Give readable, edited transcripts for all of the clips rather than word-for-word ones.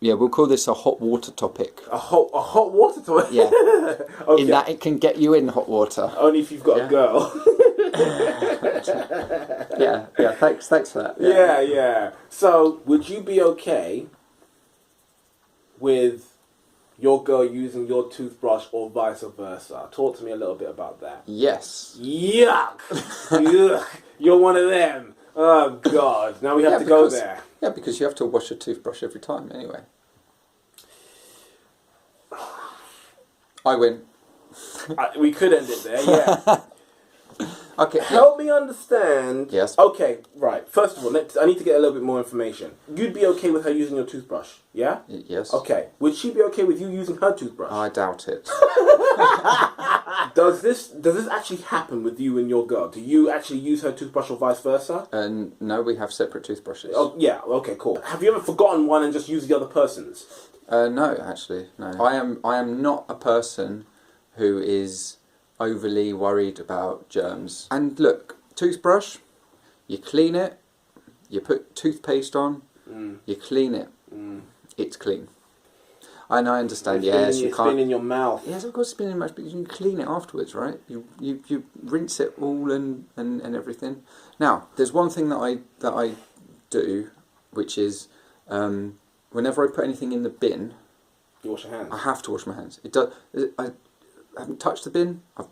Yeah, we'll call this a hot water topic. A hot water toilet? Yeah. Okay. In that it can get you in hot water. Only if you've got a girl. Yeah, thanks for that. Yeah. So, would you be okay with your girl using your toothbrush or vice versa? Talk to me a little bit about that. Yes. Yuck! Yuck! You're one of them. Oh, God. Now we have to go there. Yeah, because you have to wash your toothbrush every time anyway. I win. We could end it there, yeah. Okay. Help me understand. Yes. Okay, right. First of all, I need to get a little bit more information. You'd be okay with her using your toothbrush, yeah? Yes. Okay. Would she be okay with you using her toothbrush? I doubt it. Does this actually happen with you and your girl? Do you actually use her toothbrush or vice versa? No, we have separate toothbrushes. Oh, yeah. Okay, cool. Have you ever forgotten one and just used the other person's? No, actually, no. I am not a person who is overly worried about germs. And look, toothbrush, you clean it, you put toothpaste on, you clean it, it's clean. And I understand, yes, you can't... It's been in your mouth. Yes, of course it's been in your mouth, but you can clean it afterwards, right? You rinse it all and everything. Now, there's one thing that I do, which is whenever I put anything in the bin, you wash your hands. I have to wash my hands. I haven't touched the bin. I've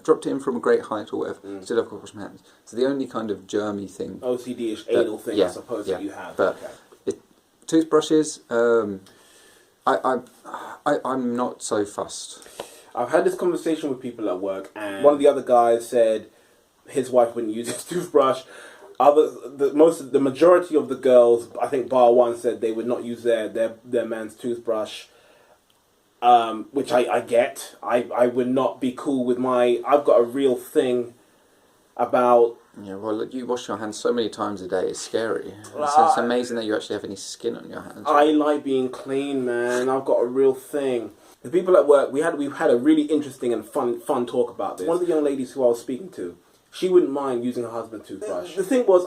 dropped it in from a great height or whatever. Still, I've got to wash my hands. So the only kind of germy thing, OCD-ish anal thing, I suppose, that you have. But toothbrushes, I'm not so fussed. I've had this conversation with people at work, and one of the other guys said his wife wouldn't use his toothbrush. The majority of the girls, I think bar one, said they would not use their man's toothbrush. Which I get. I would not be cool with I've got a real thing about... Yeah, well, look, you wash your hands so many times a day, it's scary. It's amazing that you actually have any skin on your hands. I like being clean, man. I've got a real thing. The people at work, we've had a really interesting and fun talk about this. One of the young ladies who I was speaking to, she wouldn't mind using her husband's toothbrush. The thing was,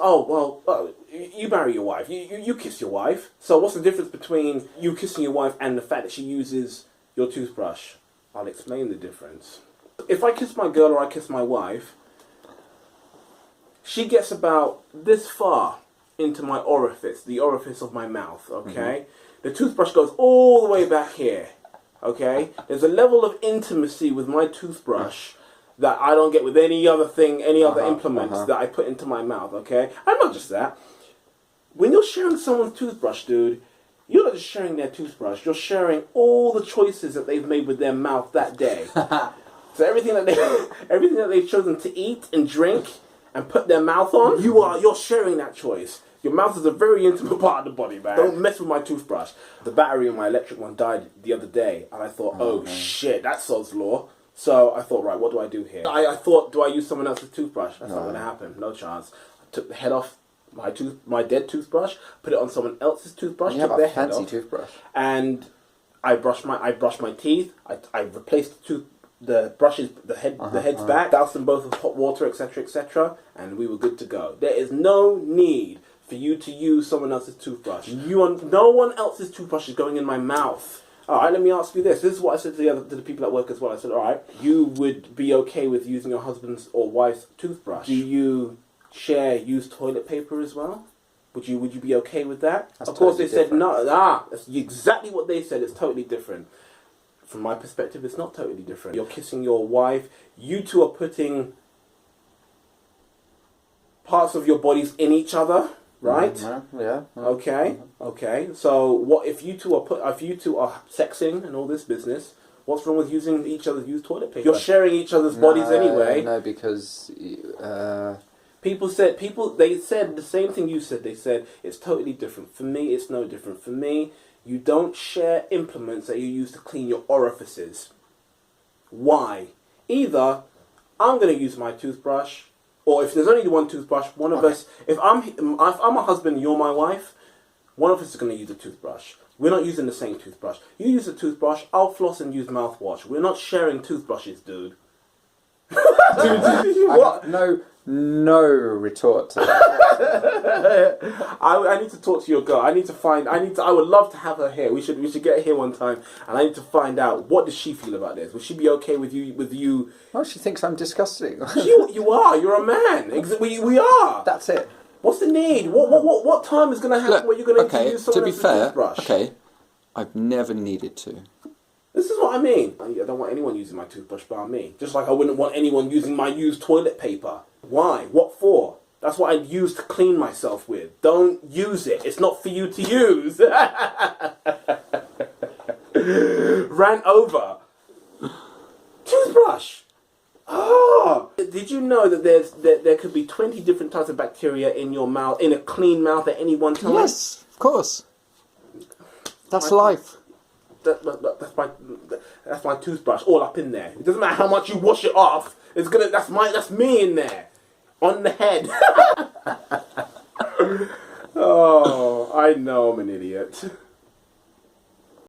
you marry your wife, you kiss your wife. So what's the difference between you kissing your wife and the fact that she uses your toothbrush? I'll explain the difference. If I kiss my girl or I kiss my wife, she gets about this far into my orifice, the orifice of my mouth, okay? The toothbrush goes all the way back here, okay? There's a level of intimacy with my toothbrush that I don't get with any other thing, any other implements that I put into my mouth, okay? And not just that. When you're sharing someone's toothbrush, dude, you're not just sharing their toothbrush, you're sharing all the choices that they've made with their mouth that day. So everything that they've chosen to eat and drink and put their mouth on, you're sharing that choice. Your mouth is a very intimate part of the body, man. Don't mess with my toothbrush. The battery on my electric one died the other day, and I thought, oh shit, that's Sod's Law. So I thought, right, what do I do here? I thought, do I use someone else's toothbrush? That's not going to happen. No chance. I took the head off my dead toothbrush, put it on someone else's toothbrush, took their head off, toothbrush, and I brushed my teeth. I replaced the brushes, the heads back, doused them both with hot water, etc., and we were good to go. There is no need for you to use someone else's toothbrush. No one else's toothbrush is going in my mouth. All right, let me ask you this. This is what I said to the people at work as well. I said, all right, you would be okay with using your husband's or wife's toothbrush. Do you share used toilet paper as well? Would you be okay with that? That's of course, totally they said different. no. That's exactly what they said. It's totally different. From my perspective, it's not totally different. You're kissing your wife. You two are putting parts of your bodies in each other, right? Yeah. Okay. So what if you two are sexing and all this business? What's wrong with using each other's used toilet paper? You're sharing each other's bodies anyway. No, because they said the same thing you said. They said it's totally different. For me, it's no different. For me, you don't share implements that you use to clean your orifices. Why? Either I'm going to use my toothbrush, or if there's only one toothbrush, one of us. If I'm a husband, you're my wife. One of us is going to use a toothbrush. We're not using the same toothbrush. You use a toothbrush, I'll floss and use mouthwash. We're not sharing toothbrushes, dude. What? No, no retort to that. I need to talk to your girl. I would love to have her here. We should get her here one time, and I need to find out what does she feel about this. Would she be okay with you? Oh, she thinks I'm disgusting. You are. You're a man. We are. That's it. What's the need? What time is going to happen where you're going to use someone else's toothbrush? Okay, I've never needed to. This is what I mean. I don't want anyone using my toothbrush bar me. Just like I wouldn't want anyone using my used toilet paper. Why? What for? That's what I use to clean myself with. Don't use it. It's not for you to use. Ran over. Toothbrush. Oh, did you know that there could be 20 different types of bacteria in your mouth, in a clean mouth at any one time? Yes, of course. That's life. That's my toothbrush all up in there. It doesn't matter how much you wash it off. That's me in there, on the head. Oh, I know I'm an idiot.